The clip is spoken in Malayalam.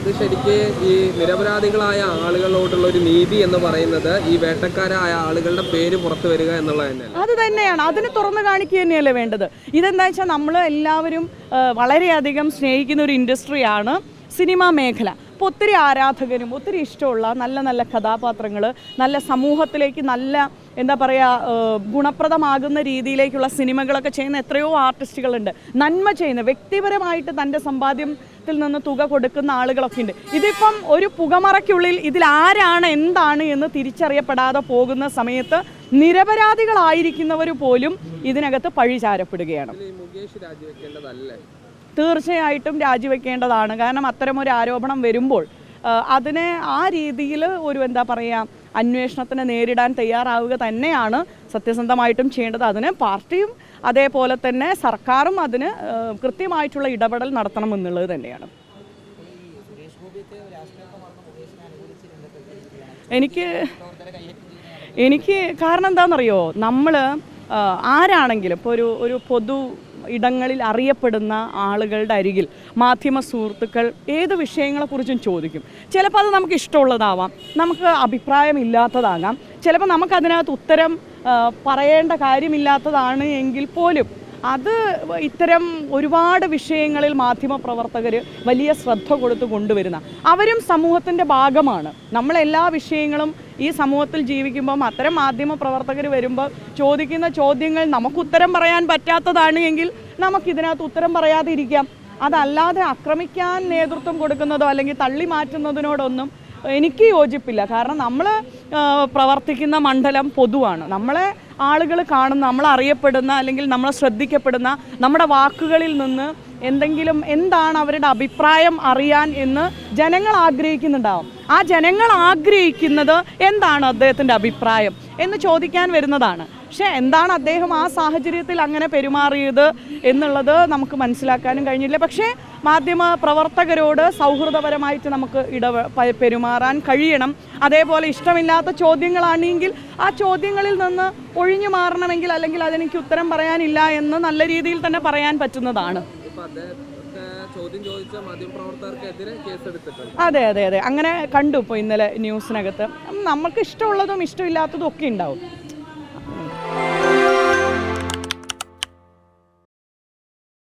ഇത് ശരിക്ക് ഈ നിരപരാധികളായ ആളുകളോടുള്ള ഒരു നീതി എന്ന് പറയുന്നത് ഈ വേട്ടക്കാരായ ആളുകളുടെ പേര് പുറത്തു വരിക എന്നുള്ളത് തന്നെയാണ്. അത് തന്നെയാണ്, അതിന് തുറന്നു കാണിക്കുക തന്നെയല്ലേ വേണ്ടത്. ഇതെന്താ വെച്ചാൽ നമ്മൾ എല്ലാവരും വളരെയധികം സ്നേഹിക്കുന്ന ഒരു ഇൻഡസ്ട്രിയാണ് സിനിമാ മേഖല. അപ്പോൾ ഒത്തിരി ആരാധകരും ഒത്തിരി ഇഷ്ടമുള്ള നല്ല നല്ല കഥാപാത്രങ്ങൾ, നല്ല സമൂഹത്തിലേക്ക് നല്ല എന്താ പറയുക ഗുണപ്രദമാകുന്ന രീതിയിലേക്കുള്ള സിനിമകളൊക്കെ ചെയ്യുന്ന എത്രയോ ആർട്ടിസ്റ്റുകളുണ്ട്. നന്മ ചെയ്യുന്ന വ്യക്തിപരമായിട്ട് തൻ്റെ സമ്പാദ്യത്തിൽ നിന്ന് തുക കൊടുക്കുന്ന ആളുകളൊക്കെ ഉണ്ട്. ഇതിപ്പം ഒരു പുകമറയ്ക്കുള്ളിൽ ഇതിൽ ആരാണ് എന്താണ് എന്ന് തിരിച്ചറിയപ്പെടാതെ പോകുന്ന സമയത്ത് നിരപരാധികളായിരിക്കുന്നവർ പോലും ഇതിനകത്ത് പഴിചാരപ്പെടുകയാണ്. തീർച്ചയായിട്ടും രാജിവെക്കേണ്ടതാണ്. കാരണം അത്തരമൊരു ആരോപണം വരുമ്പോൾ അതിനെ ആ രീതിയിൽ ഒരു എന്താ പറയുക അന്വേഷണത്തിന് നേരിടാൻ തയ്യാറാവുക തന്നെയാണ് സത്യസന്ധമായിട്ടും ചെയ്യേണ്ടത്. അതിന് പാർട്ടിയും അതേപോലെ തന്നെ സർക്കാരും അതിന് കൃത്യമായിട്ടുള്ള ഇടപെടൽ നടത്തണമെന്നുള്ളത് തന്നെയാണ്. എനിക്ക് കാരണം എന്താണെന്നറിയോ, നമ്മൾ ആരാണെങ്കിലും ഇപ്പോൾ ഒരു പൊതു ഇടങ്ങളിൽ അറിയപ്പെടുന്ന ആളുകളുടെ അരികിൽ മാധ്യമ സുഹൃത്തുക്കൾ ഏത് വിഷയങ്ങളെക്കുറിച്ചും ചോദിക്കും. ചിലപ്പോൾ അത് നമുക്ക് ഇഷ്ടമുള്ളതാവാം, നമുക്ക് അഭിപ്രായമില്ലാത്തതാകാം, ചിലപ്പോൾ നമുക്കതിനകത്ത് ഉത്തരം പറയേണ്ട കാര്യമില്ലാത്തതാണ് എങ്കിൽ പോലും അത് ഇത്തരം ഒരുപാട് വിഷയങ്ങളിൽ മാധ്യമപ്രവർത്തകർ വലിയ ശ്രദ്ധ കൊടുത്ത് കൊണ്ടുവരുന്ന അവരും സമൂഹത്തിൻ്റെ ഭാഗമാണ്. നമ്മളെല്ലാ വിഷയങ്ങളും ഈ സമൂഹത്തിൽ ജീവിക്കുമ്പം അത്തരം മാധ്യമപ്രവർത്തകർ വരുമ്പോൾ ചോദിക്കുന്ന ചോദ്യങ്ങൾ നമുക്ക് ഉത്തരം പറയാൻ പറ്റാത്തതാണ് എങ്കിൽ നമുക്കിതിനകത്ത് ഉത്തരം പറയാതെ ഇരിക്കാം. അതല്ലാതെ ആക്രമിക്കാൻ നേതൃത്വം കൊടുക്കുന്നതോ അല്ലെങ്കിൽ തള്ളി മാറ്റുന്നതിനോടൊന്നും എനിക്ക് യോജിപ്പില്ല. കാരണം നമ്മൾ പ്രവർത്തിക്കുന്ന മണ്ഡലം പൊതുവാണ്. നമ്മളെ ആളുകൾ കാണുന്ന, നമ്മളറിയപ്പെടുന്ന അല്ലെങ്കിൽ നമ്മളെ ശ്രദ്ധിക്കപ്പെടുന്ന നമ്മുടെ വാക്കുകളിൽ നിന്ന് എന്താണ് അവരുടെ അഭിപ്രായം അറിയാൻ എന്ന് ജനങ്ങൾ ആഗ്രഹിക്കുന്നുണ്ടാവും. ആ ജനങ്ങൾ ആഗ്രഹിക്കുന്നത് എന്താണ് അദ്ദേഹത്തിൻ്റെ അഭിപ്രായം എന്ന് ചോദിക്കാൻ വരുന്നതാണ്. പക്ഷേ എന്താണ് അദ്ദേഹം ആ സാഹചര്യത്തിൽ അങ്ങനെ പെരുമാറിയത് എന്നുള്ളത് നമുക്ക് മനസ്സിലാക്കാനും കഴിഞ്ഞില്ല. പക്ഷേ മാധ്യമ പ്രവർത്തകരോട് സൗഹൃദപരമായിട്ട് നമുക്ക് പെരുമാറാൻ കഴിയണം. അതേപോലെ ഇഷ്ടമില്ലാത്ത ചോദ്യങ്ങളാണെങ്കിൽ ആ ചോദ്യങ്ങളിൽ നിന്ന് ഒഴിഞ്ഞു മാറണമെങ്കിൽ അല്ലെങ്കിൽ അതെനിക്ക് ഉത്തരം പറയാനില്ല എന്ന് നല്ല രീതിയിൽ തന്നെ പറയാൻ പറ്റുന്നതാണ്. അതെ അതെ അതെ അങ്ങനെ കണ്ടു. ഇപ്പോൾ ഇന്നലെ ന്യൂസിനകത്ത് നമുക്ക് ഇഷ്ടമുള്ളതും ഇഷ്ടമില്ലാത്തതും ഒക്കെ ഉണ്ടാവും.